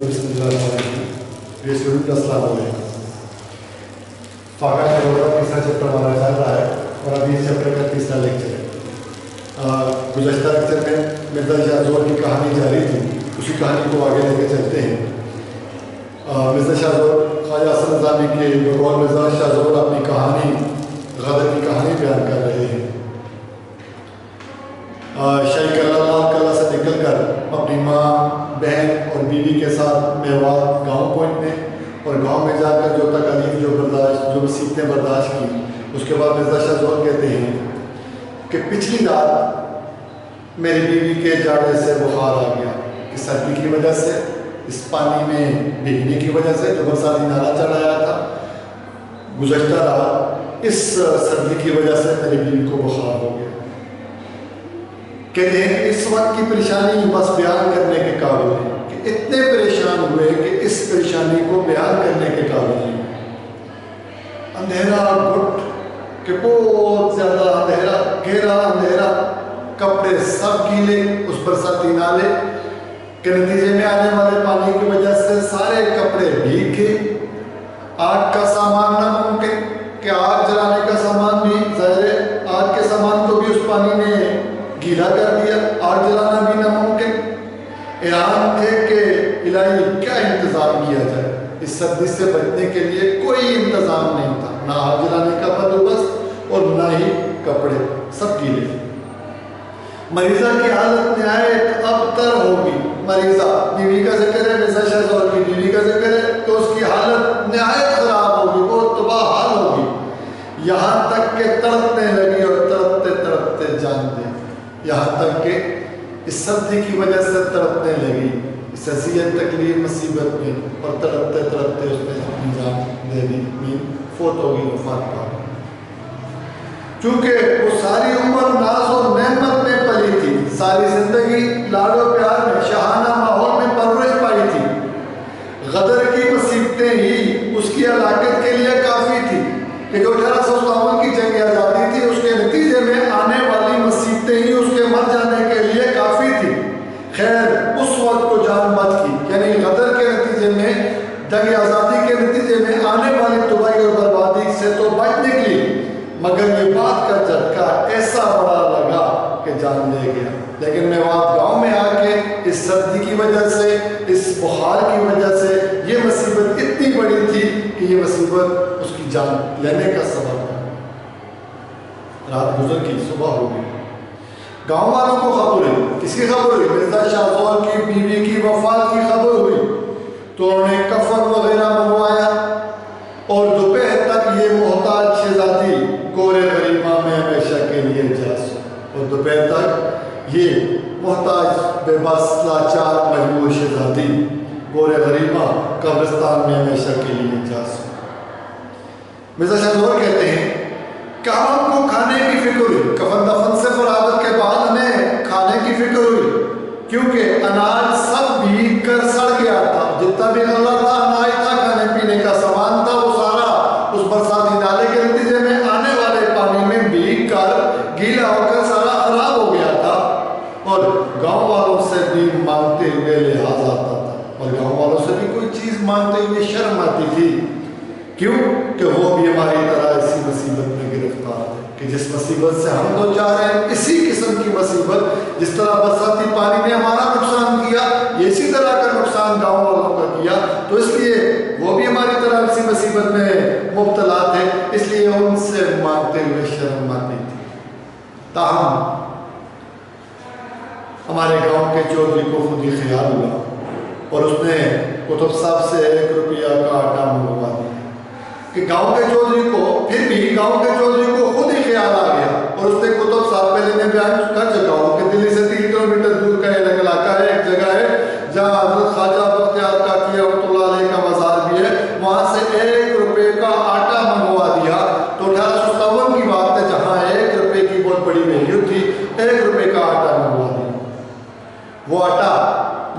بسم اللہ الرحمن الرحیم. یہ اسٹوڈنٹ السلام علیکم. فاقہ کا تیسرا چیپٹر ہمارا چل رہا ہے اور ابھی اس چیپٹر کا تیسرا لیکچر ہے. گزشتہ لیکچر میں مرزا شاہ زور کی کہانی جاری تھی, اسی کہانی کو آگے لے کے چلتے ہیں. مرزا شاہ زور خواجہ حسن نظامی کے بقول مرزا شاہ زور اپنی کہانی غدر کی کہانی بیان کر رہے ہیں. شاہی کلہ سے نکل کر اپنی ماں بہن اور بیوی کے ساتھ میوات گاؤں پہنچنے اور گاؤں میں جا کر جو تکالیف جو مصیبتیں برداشت کی, اس کے بعد مرزا شاہ زور کہتے ہیں کہ پچھلی رات میری بیوی کے جاڑے سے بخار آ گیا, اس سردی کی وجہ سے, اس پانی میں بھیگنے کی وجہ سے جو برساتی نالا چڑھایا تھا. گزشتہ رات اس سردی کی وجہ سے میری بیوی کو بخار ہو گیا. کہتے ہیں کہ اس وقت کی پریشانی بس بیان کرنے کے قابل ہے, کہ اتنے پریشان ہوئے کہ اس پریشانی کو بیان کرنے کے قابل نہیں. اندھیرا گھٹ کہ بہت زیادہ اندھیرا, گہرا اندھیرا, کپڑے سب گیلے اس برساتی نالے کے نتیجے میں آنے والے پانی کی وجہ سے سارے کپڑے بھیگ گئے. آگ کا سامان ناممکن, کہ آگ جلانے کا سامان بھی ظاہر ہے آگ کے سامان کو بھی اس پانی نے گیلا کر دیا, آگ جلانا بھی ناممکن. ایران تھے کہ الہی کیا انتظام کیا جائے, اس سردی سے بچنے کے لیے کوئی انتظام نہیں تھا, نہ آگ جلانے کا بندوبست اور نہ ہی کپڑے, سب گیلے. مریضہ کی حالت نہایت ابتر ہوگی. مریضہ بیوی کا ذکر ہے, مرزا شاہ زور کی بیوی کا ذکر ہے, تو اس کی حالت نہایت خراب ہوگی, بہت تباہ حال ہوگی. یہاں تک کہ تڑپنے لگی اور تڑپتے تڑپتے جان دے, یہاں تک کہ اس سردی کی وجہ سے تڑپنے لگی, اس اذیت تکلیف مصیبت میں, اور تڑپتے تڑپتے اس نے اپنی جان دے دی, فوت ہو گئی, وفات پا گئی. چونکہ وہ ساری عمر ناز و نعمت میں پلی تھی, ساری زندگی لاڈ و پیار میں شاہانہ ماحول میں پرورش پائی تھی. غدر کی مصیبتیں ہی اس کی ہلاکت کے لیے کافی تھی, کہ جو 1857 کی جنگ آزادی تھی اس کے نتیجے میں آنے والی مصیبتیں ہی اس کے مر جانے کے لیے کافی تھی. خیر اس وقت تو جان بچ کی, یعنی غدر کے نتیجے میں, جنگ آزادی کے نتیجے میں آنے والی تباہی اور بربادی سے تو بچ نکلی, مگر یہ بات کا جھٹکا ایسا بڑا لگا کہ جان لے گیا. لیکن میوات گاؤں میں آ کے اس سردی کی وجہ سے, اس بخار کی وجہ سے یہ مصیبت اتنی بڑی تھی کہ یہ مصیبت اس کی جان لینے کا سبب ہے. رات گزر کی, صبح ہو گئی. گاؤں والوں کو خبر ہوئی. کس کی خبر ہوئی؟ مرزا شاہ زور کی بیوی کی وفات کی خبر ہوئی. تو انہوں نے کفن وغیرہ منگوایا اور دوپہر تک یہ محتاج شہزادی گورے غریبہ میں ہمیشہ کے لیے جا سو, اور دوپہر تک یہ محتاج بے بس لاچار مجبور شہزادی گورے غریبہ قبرستان میں ہمیشہ کے لیے جا سو. مرزا شاہ زور کہتے ہیں کہ ہم کو کھانے کی فکر ہوئی. کفن دفن سے فراغت کے بعد انہیں کھانے کی فکر ہوئی, کیونکہ اناج سب بھیگ کر سڑ گیا تھا. جتنا بھی غلہ تھا, اناج تھا, کھانے پینے کا سامان تھا, وہ سارا اس برساتی نالے کے نتیجے میں آنے والے پانی میں بھیگ کر گیلا ہو کر سارا خراب ہو گیا تھا. اور گاؤں والوں سے بھی مانگتے ہوئے لحاظ آتا تھا, اور گاؤں والوں سے بھی کوئی چیز مانگتے ہوئے شرم آتی تھی. کیوں کہ وہ بھی ہماری طرح اسی مصیبت میں گرفتار تھے, کہ جس مصیبت سے ہم دو چار ہیں, اسی قسم کی مصیبت, جس طرح برساتی پانی نے ہمارا نقصان کیا, یہ اسی طرح کا نقصان گاؤں والوں کا کیا. تو اس لیے وہ بھی ہماری طرح اسی مصیبت میں مبتلا تھے, اس لیے ان سے مانگتے ہوئے شرم آتی تھی. تاہم ہمارے گاؤں کے چودھری کو خود ہی خیال ہوا, اور اس نے قطب صاحب سے 1 روپیہ کا آٹا منگوا دیا. کہ گاؤں کے چودھری کو, پھر بھی گاؤں کے چودھری کو خود ہی خیال آ گیا, اور اس نے قطب صاحب پہلے میں بیان کر چکا ہوں کہ دلی سے 3 کلومیٹر دور کا ایک علاقہ ہے, ایک جگہ ہے جہاں حضرت خواجہ بختیار کاکی رحمۃ اللہ علیہ کا مزار بھی ہے. وہاں سے 1 روپے کا آٹا منگوا دیا. تو 1857 کی بات ہے, جہاں 1 روپے کی بہت بڑی ویلیو تھی, 1 روپے کا آٹا منگوا دیا. وہ آٹا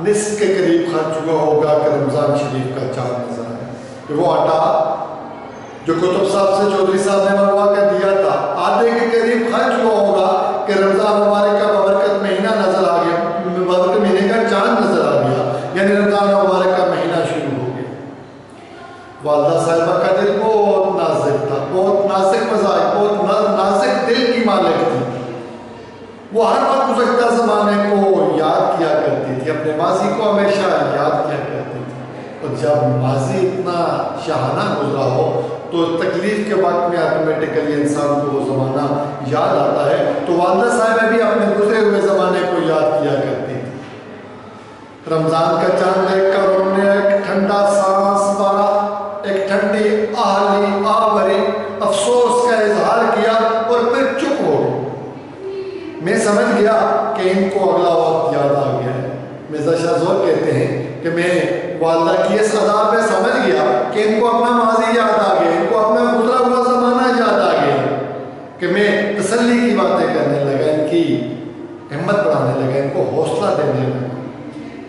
نصف کے قریب خرچ ہوا ہوگا کہ رمضان شریف کا چاند نظر آیا. کہ وہ آٹا جو قطب صاحب سے چودھری صاحب نے منگوا کر دیا تھا, آدھے کے قریب خرچ ہوا ہوگا کہ رمضان مبارک کا ببرکت مہینہ نظر آ گیا, ببرکت مہینے کا چاند نظر آ گیا, یعنی رمضان مبارک کا تو جب ماضی اتنا شاہانہ گزرا ہو تو تکلیف کے وقت میں آٹومیٹیکلی انسان کو وہ زمانہ یاد آتا ہے. تو والدہ صاحبہ بھی اپنے گزرے ہوئے زمانے کو یاد کیا کرتی تھی. رمضان کا چاند دیکھ کر انہوں نے ایک ٹھنڈا سانس مارا, ایک ٹھنڈی آہلی آوری افسوس کا اظہار کیا اور پھر چپ ہو گئے. میں سمجھ گیا کہ ان کو اگلا وقت یاد آ گیا ہے. مرزا شاہ زور کہتے ہیں کہ میں والدہ کی اس ادا پہ سمجھ گیا کہ ان کو اپنا ماضی یاد آ گیا, ان کو اپنا گزرا ہوا زمانہ یاد آ گیا, کہ میں تسلی کی باتیں کرنے لگا, ان کی ہمت بڑھانے لگا, ان کو حوصلہ دینے لگا,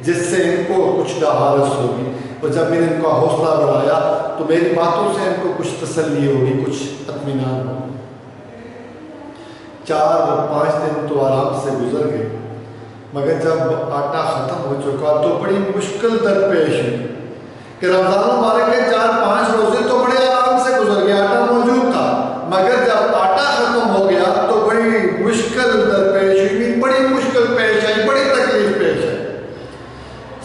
جس سے ان کو کچھ ڈہارس ہوگی. اور جب میں نے ان کا حوصلہ بڑھایا تو میری باتوں سے ان کو کچھ تسلی ہوگی, کچھ اطمینان ہوگی. 4-5 دن تو آرام سے گزر گئے, مگر جب آٹا ختم ہو چکا تو بڑی مشکل درپیش ہوئی کہ رمضان مبارک کے 4-5 روزے تو بڑے آرام سے گزر گئے, آٹا موجود تھا, مگر جب آٹا ختم ہو گیا تو بڑی مشکل درپیش ہوئی, بڑی مشکل پیش آئی, بڑی تکلیف پیش آئی.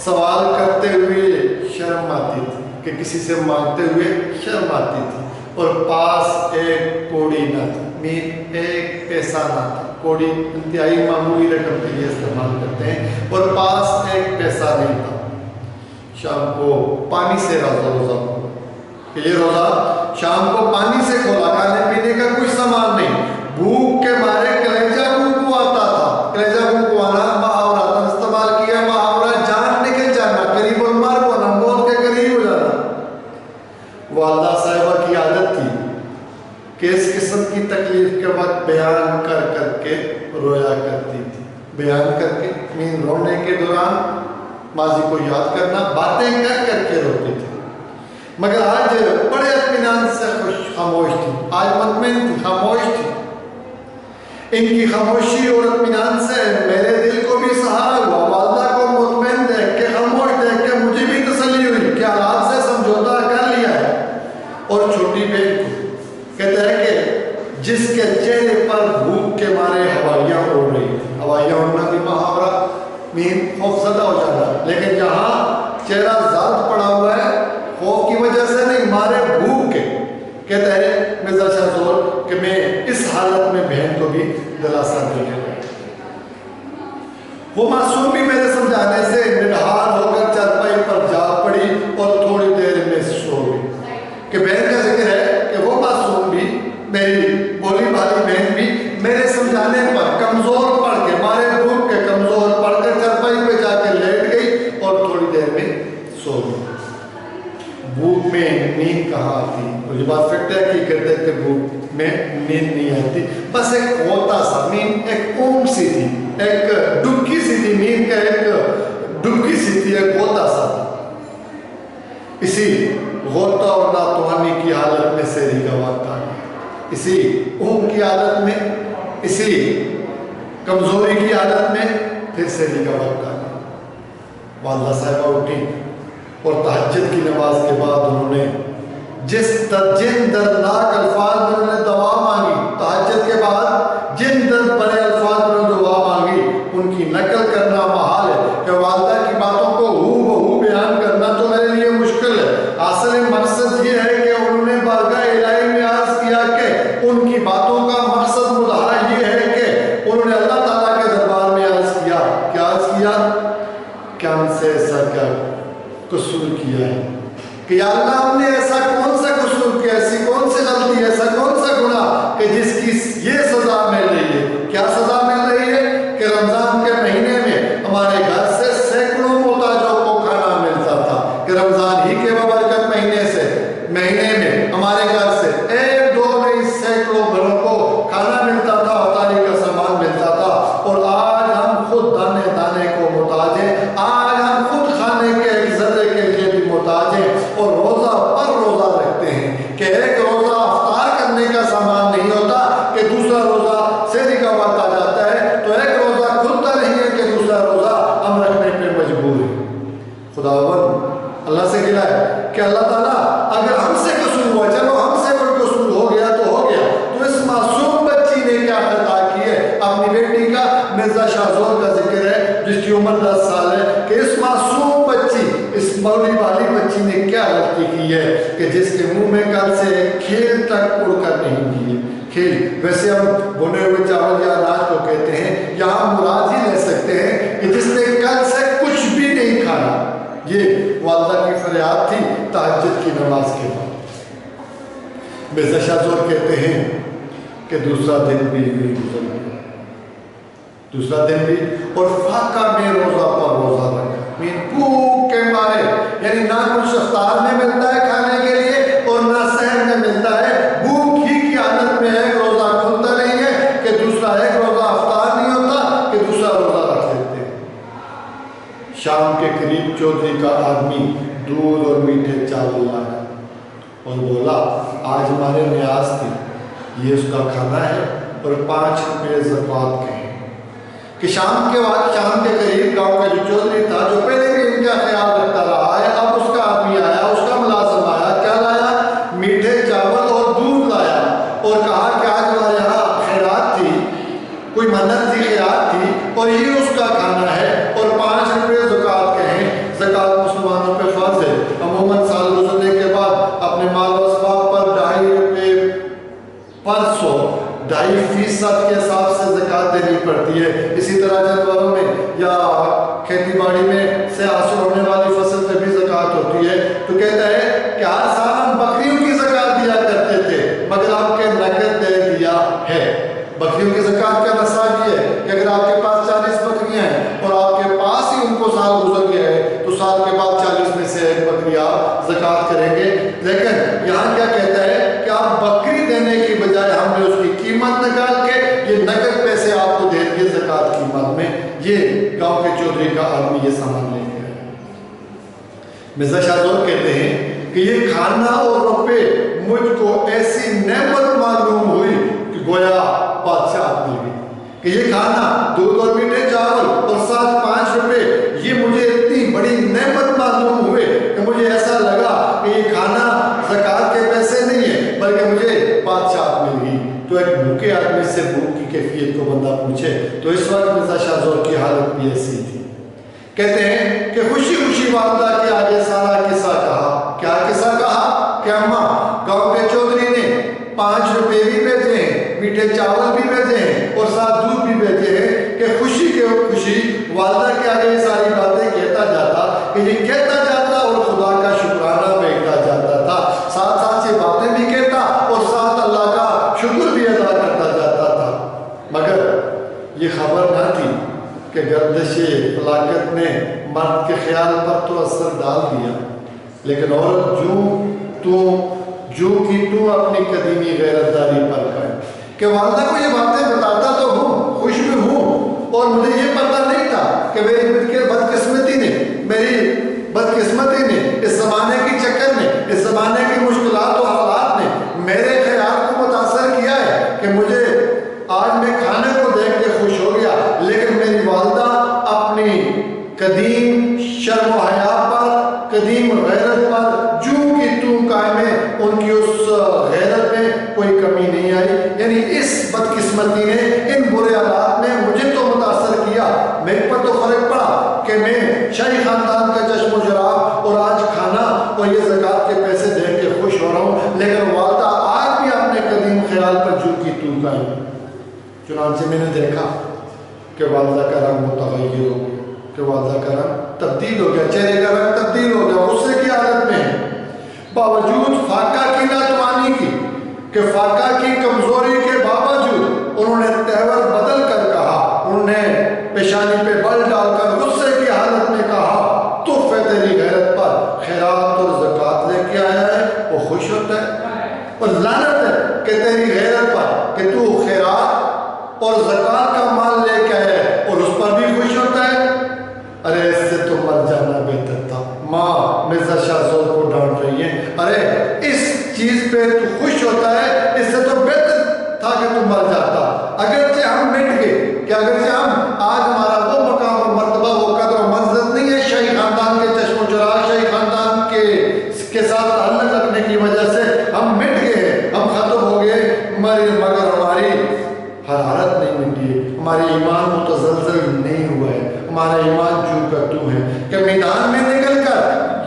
سوال کرتے ہوئے شرم آتی تھی, کہ کسی سے مانگتے ہوئے شرم آتی تھی, اور پاس ایک کوڑی نہ تھی, ایک پیسہ نہ تھا. کوڑی انتہائی معمولی رقم کے لیے استعمال کرتے ہیں, اور پاس ایک پیسہ نہیں تھا. شام کو پانی سے روزہ کہ یہ روزہ شام کو پانی سے کھولا, کھانے پینے کا کوئی سامان نہیں, بھوک کے مارے کلیجہ کو آتا تھا. کلیجہ کو آنا محاورہ تھا, استعمال کیا محاورہ جان نکل جانا, قریب المر کو نہ موت کے قریب ہو جانا. والدہ صاحبہ کی عادت تھی کہ اس قسم کی تکلیف کے وقت بیان کر کر کے رویا کرتی تھی. بیان کر کے رونے کے دوران ماضی کو یاد کرنا, باتیں کر کر کے روتی تھی. مگر آج بڑے اطمینان سے خاموش تھی, آج مطمئن تھی, خاموش تھی. ان کی خاموشی اور اطمینان سے میرے دل کو بھی سہارا ہوا. والدہ کو مطمئن دیکھ کے, خاموش دیکھ کے مجھے بھی تسلی ہوئی کہ حالات سے سمجھوتا کر لیا ہے. اور چھوٹی بہن کو کہتا ہے کہ جس کے چہرے پر بھوک کے مارے ہوائیاں اڑ رہی تھی. ہوائیاں اڑنا بھی محاورہ مین خوف زدہ ہو جانا, لیکن جہاں چہرہ زرد پڑا ہوا ہے خوف کی وجہ سے نہیں, مارے بھوک کے. کہتا ہے مرزا شاہ زور کہ میں اس حالت میں بہن کو بھی دلاسا دے گا. وہ معصوم بھی میرے سمجھانے سے نڈھال ہو کر چارپائی پر جا پڑی اور تھوڑی دیر میں سو گئی. کہ بہن کا ذکر ہے کہ وہ معصوم بھی, میری بولی بھالی بہن بھی میرے سمجھانے پر کمزور پڑ کے, مارے بھوک کے کمزور پڑ کر چارپائی پہ جا کے لیٹ گئی اور تھوڑی دیر میں سو گئی. بھوک میں نیند کہاں آتی, مجھے بات فکر ہے کہ کہتے کہ بھوک میں نیند نہیں آتی. بس ایک غوطہ سا, نیند ایک اونگ سی تھی, ایک ڈبکی سی تھی, نیند کا ایک ڈبکی سی تھی, ایک غوطہ سا تھا. اسی غوطہ اور ناتوانی کی حالت میں سحری کا وقت آ گیا. اسی اونگ کی حالت میں, اسی کمزوری کی حالت میں پھر سحری کا وقت آ گیا. والدہ صاحبہ اٹھی اور تہجد کی نماز کے بعد انہوں نے جن دردناک الفاظ میں انہوں نے دعا مانگی, تہجد کے بعد جن درد بھرے الفاظ میں انہوں نے دعا مانگی, ان کی نقل کرنا محال ہے. کہ والدہ کی باتوں کو ہو بہو بیان کرنا تو میرے لیے مشکل ہے. اصل مقصد یہ ہے کہ انہوں نے بارگاہ الہی میں عرض کیا کہ ان کی باتوں کا مقصد مظاہرہ یہ ہے کہ انہوں نے اللہ تعالیٰ کے دربار میں عرض کیا. کیا عرض کیا؟ کہ ہم سے ایسا کیا قصور کیا ہے کہ یا اللہ ہم نے ایسا کون سا قصور کیا, ایسی کون سی غلطی, ایسا کون سا گناہ کہ جس کی یہ سزا مل رہی ہے. کیا سزا مل رہی ہے؟ کہ رمضان کے مہینے میں ہمارے گھر سے سینکڑوں محتاجوں کو کھانا ملتا تھا. کہ رمضان ہی کے بابرکت مہینے میں ہمارے گھر سے ایک دو نہیں سینکڑوں گھروں کو کھانا ملتا تھا, افطاری کا سامان ملتا تھا. اور آج ہم خود دانے دانے کو محتاج ہیں, آج ہم خود کھانے کے ایک ذرے کے لیے بھی محتاج ہیں, اور روزہ پر روزہ رکھتے ہیں. کہ ایک روزہ افطار کرنے کا سامان نہیں ہوتا کہ دوسرا روزہ سحری کا وقت آ جاتا ہے تو ایک روزہ کھلتا نہیں ہے کہ دوسرا روزہ ہم رکھنے پہ مجبور ہیں. خداوند اللہ سے گلا ہے کہ اللہ تعالیٰ اگر ہم سے قصور ہوا, چلو ہم سے کوئی قصور ہو گیا تو ہو گیا, تو اس معصوم بچی نے کیا خطا کی ہے. اپنی بیٹی کا مرزا شاہ زور کا ذکر ہے جس کی عمر 10 سال ہے, کہ اس معصوم بچی اس مولوی والی بچی نے کیا غلطی کی ہے کہ جس کے منہ میں کل سے کھیل تک اڑ کر نہیں دیے کھیل. ویسے ہم بنے ہوئے چاول یا اناج کو کہتے ہیں, یہاں مراد ہی لے سکتے ہیں کہ جس نے کل سے کچھ بھی نہیں کھایا. یہ والدہ کی فریاد تھی تہجد کی نماز کے بعد. مرزا شاہ زور کہتے ہیں کہ دوسرا دن بھی گزر گیا, دوسرا دن بھی, اور فاقہ میں روزہ پر روزہ رکھا. بھوک کے مارے, یعنی نہ کچھ افطار میں ملتا ہے کھانے کے لیے اور نہ سحر میں ملتا ہے, بھوک ہی کی حالت میں ہے, روزہ کھلتا نہیں ہے کہ دوسرا ایک روزہ افطار نہیں ہوتا کہ دوسرا روزہ رکھ لیتے ہیں. شام کے قریب چودھری کا آدمی دودھ اور میٹھے چاول لایا اور بولا آج ہمارے نیاز تھی, یہ اس کا کھانا ہے اور 5 روپے زکوٰۃ کے ہیں. کہ شام کے قریب گاؤں کا جو چودھری تھا, جو پہلے بھی ان کا خیال رکھتا رہا ہے, اب اس کا آدمی آیا, اس کا ملازم آیا, کیا لایا؟ میٹھے چاول اور دودھ لایا اور کہا کہ آج ہمارے یہاں خیرات تھی, کوئی منت تھی, خیرات تھی, اور یہ اس کا کھانا ہے اور 5 روپے زکوٰۃ کے ہیں. زکوٰۃ مسلمانوں پہ فرض ہے. عموماً سال گزرنے کے بعد اپنے مال و اسباب پر 2.5 روپے پر 100 2.5% کے حساب سے زکوٰۃ دینی پڑتی ہے. اسی طرح جانوروں میں یا کھیتی باڑی میں سے حاصل ہونے والی فصل پہ بھی زکوٰۃ ہوتی ہے. تو کہتا ہے کہ ہر سال ہم بکریوں کی زکوٰۃ دیا کرتے تھے مگر آپ کے نقد دے دیا ہے. بکریوں کی زکوٰۃ کا نصاب یہ ہے کہ اگر آپ کے پاس 40 بکریاں ہیں اور آپ کے پاس ہی ان کو سال گزر گیا ہے تو سال کے بعد 40 میں سے 1 بکری آپ زکوٰۃ کریں گے. لیکن یہاں کیا کہتا ہے کہ آپ بکری دینے کی بجائے ہم نے اس کی قیمت نکال کے یہ نقد پیسے آپ کو دے دیے زکوٰۃ کی مد میں. یہ گاؤں کے چودھری کا آدمی یہ سامان لے گیا. مرزا شاہ زور کہتے ہیں کہ یہ کھانا اور روپے مجھ کو ایسی نعمت معلوم ہوئی کہ گویا بادشاہ مل گئی. کہ یہ کھانا دودھ اور میٹھے چاول اور ساتھ 5 روپے, یہ مجھے اتنی بڑی نعمت معلوم ہوئے کہ مجھے ایسا لگا کہ یہ کھانا زکوٰۃ کے پیسے نہیں ہے بلکہ مجھے بادشاہ مل گئی. تو ایک بھوکے آدمی سے بھوک کی کیفیت کو بندہ پوچھے تو اس وقت مرزا شاہ زور کی حالت بھی ایسی تھی. کہتے ہیں کہ خوشی خوشی والدہ کے آگے سارا قصہ کہا. کیا قصہ کہا؟ کہ اماں, گاؤں کے چودھری نے 5 روپے بھی بھیجے ہیں, میٹھے چاول بھی بھیجے ہیں اور ساتھ دودھ بھی بھیجے ہیں. کہ خوشی کے خوشی والدہ کے آگے یہ ساری باتیں کہتا جاتا, کہ یہ کہتا جاتا اور خدا کا شکرانہ بیٹھتا جاتا تھا. ساتھ ساتھ سے باتیں بھی کہتا اور ساتھ اللہ کا شکر بھی ادا کرتا جاتا تھا. مگر یہ خبر نہ تھی کہ گردش فلاکت نے مرد کے خیال پر تو اثر ڈال دیا, لیکن عورت جو کی تو اپنی قدیمی غیرت داری پر کر. کہ والدہ کو یہ باتیں بتاتا تو ہوں, خوش بھی ہوں, اور مجھے یہ پتہ نہیں تھا کہ میری بدقسمتی نے اس زمانے کی چکر نے, اس زمانے کی مشکلات و حالات نے میرے خیال کو متاثر کیا ہے کہ مجھے آج میں کھانے کو دیکھ کے خوش ہو گیا, لیکن میری والدہ اپنی قدیم شرم و حیا پر, قدیم غیرت پر جو کی تو قائم ہے, ان کی اس غیرت میں کوئی کمی نہیں آئی. یعنی اس بدقسمتی نے, ان برے حالات نے مجھے تو متاثر کیا, میرے پر تو فرق پڑا کہ میں شاہی خاندان کا چشم و چراغ اور آج کھانا اور یہ زکوٰۃ کے پیسے دیکھ کے خوش ہو رہا ہوں, لیکن والدہ آج بھی اپنے قدیم خیال پر جو کی تو قائم ہے. چنانچہ میں نے دیکھا کہ والدہ کا رنگ متغیر ہو گیا, کہ والدہ کا رنگ تبدیل ہو گیا, چہرے کا رنگ تبدیل ہو گیا, غصے کی حالت میں ہے. باوجود فاقہ کی ناتوانی کی, کہ فاقہ کی کمزوری کے باوجود انہوں نے تہور بدل کر کہا, انہوں نے پیشانی پہ بل ڈال کر غصے کی حالت میں کہا تحفہ تیری غیرت پر خیرات اور زکوٰۃ لے کے آیا ہے, وہ خوش ہوتا ہے. اور لعنت ہے کہ تیری غیرت پر کہ تو خیرات اور زکوٰۃ کا مال لے کے آیا ہے اور اس پر بھی خوش ہوتا ہے. ارے اس سے تو مر جانا بہتر تھا. ماں مرزا شاہ زور کو ڈانٹ رہی ہے, ارے اس چیز پہ تو خوش ہوتا ہے, اس سے تو بہتر تھا کہ تو مر جاتا. اگرچہ ہم مٹ گئے, کہ اگرچہ ہم آج ہمارا وہ مقام و مرتبہ, وہ قدر و منزلت نہیں ہے شاہی خاندان کے چشم و چراغ, شاہی خاندان کے ساتھ تعلق رکھنے کی وجہ سے ہم مٹ گئے, ہم ختم ہو گئے, مگر ہماری حرارت نہیں مٹی ہے, ہماری ایمان متزلزل نہیں ہوا ہے, ہمارا ایمان جو کا تو ہے. کہ میدان میں نکل کر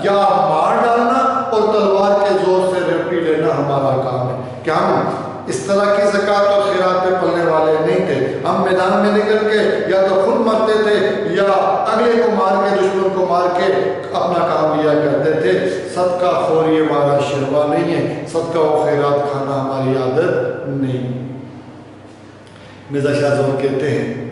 یا مار ڈالنا اور تلوار کے زور سے روٹی لینا ہمارا کام ہے کہ ہم اس طرح کی زکوٰۃ اور خیرات پہ پلنے والے نہیں تھے. ہم میدان میں نکل کے یا تو خود مرتے تھے یا اگلے کو مار کے دشمن کو مار کے اپنا کام لیا کرتے تھے. صدقہ خوری ہمارا شربہ نہیں ہے, صدقہ و خیرات کھانا ہماری عادت نہیں. مرزا شاہ زور کہتے ہیں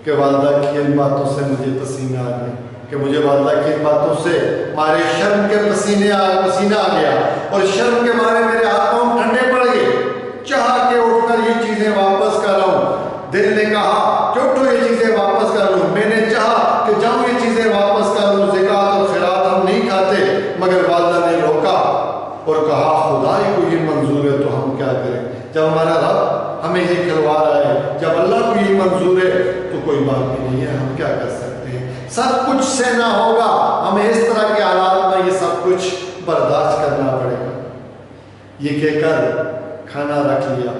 کہ والدہ کی ان باتوں سے مجھے پسینہ آ گیا, کہ مجھے والدہ کی ان باتوں سے مارے شرم کے پسینہ آ گیا اور شرم کے مارے میرے ہاتھ پاؤں ٹھنڈے پڑ گئے. چاہا کہ اٹھ کر یہ چیزیں واپس کر لاؤں, دل نے کہا کہ اٹھو یہ چیزیں واپس کر لوں. میں نے چاہا کہ جاؤں یہ چیزیں واپس کر لوں, زکوٰۃ اور خیرات ہم نہیں کھاتے, مگر والدہ نے روکا اور کہا خدا ہی کو یہ منظور ہے تو ہم کیا کریں. جب ہمارا رب ہمیں یہ کھلوا رہا ہے, جب اللہ کو یہ منظور ہے تو کوئی بات بھی نہیں ہے, ہم کیا کر سکتے ہیں. سب کچھ سہنا ہوگا, ہمیں اس طرح کے حالات میں یہ سب کچھ برداشت کرنا پڑے گا. یہ کہہ کر کھانا رکھ لیا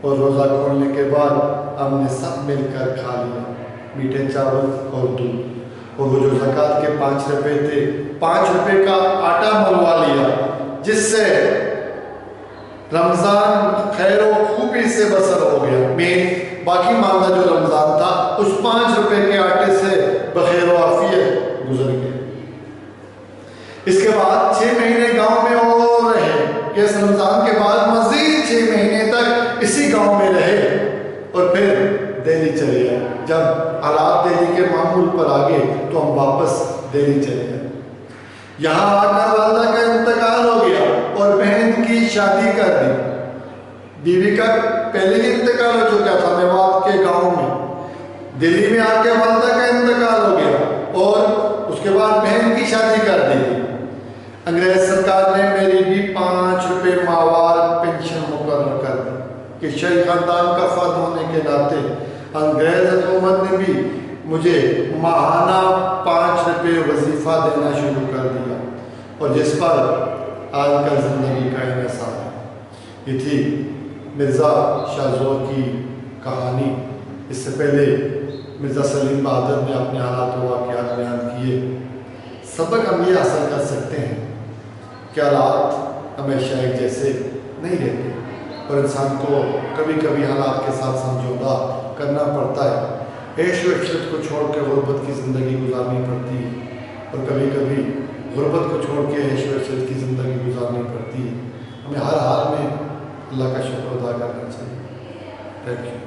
اور روزہ کھولنے کے بعد ہم نے سب مل کر کھا لیا, میٹھے چاول اور دودھ. اور وہ جو زکوٰۃ کے 5 روپے تھے, 5 روپے کا آٹا منگوا لیا, جس سے رمضان خیر و خوبی سے بسر ہو گیا. میں باقی ماندہ جو رمضان تھا اس 5 روپے کے آٹے سے بخیر و عافیت گزر گیا. اس کے بعد 6 مہینے گاؤں میں اور رہے, کہ اس رمضان کے بعد مزید 6 مہینے تک اسی گاؤں میں رہے اور پھر دہلی چلے گئے. جب حالات دہلی کے معمول پر آ گئے تو ہم واپس دہلی چلے گئے. یہاں آ کر والدہ کا انتقال ہو گیا اور بہن کی شادی کر دی. بیوی کا پہلے ہی انتقال ہو چکا تھا میوات کے گاؤں میں. دلی میں آ کے والدہ کا انتقال ہو گیا اور اس کے بعد بہن کی شادی کر دی. انگریز سرکار نے میری بھی 5 روپے ماہوار پینشن مقرر کر دی کہ شاہی خاندان کا فرد ہونے کے ناطے انگریز حکومت نے بھی مجھے ماہانہ 5 روپے وظیفہ دینا شروع کر دیا, اور جس پر آج کل زندگی کا انحصار ہے. یہ تھی مرزا شاہ زور کی کہانی. اس سے پہلے مرزا سلیم بہادر نے اپنے حالات و واقعات بیان کیے. سبق ہم یہ حاصل کر سکتے ہیں کہ حالات ہمیشہ ایک جیسے نہیں رہتے اور انسان کو کبھی کبھی حالات کے ساتھ سمجھوتا کرنا پڑتا ہے. عیش و عشرت کو چھوڑ کے غربت کی زندگی گزارنی پڑتی ہے, اور کبھی کبھی غربت کو چھوڑ کے عیش و عشرت کی زندگی گزارنی پڑتی ہے. ہمیں ہر حال میں اللہ کا شکر ادا کرنا چاہیے. Thank you.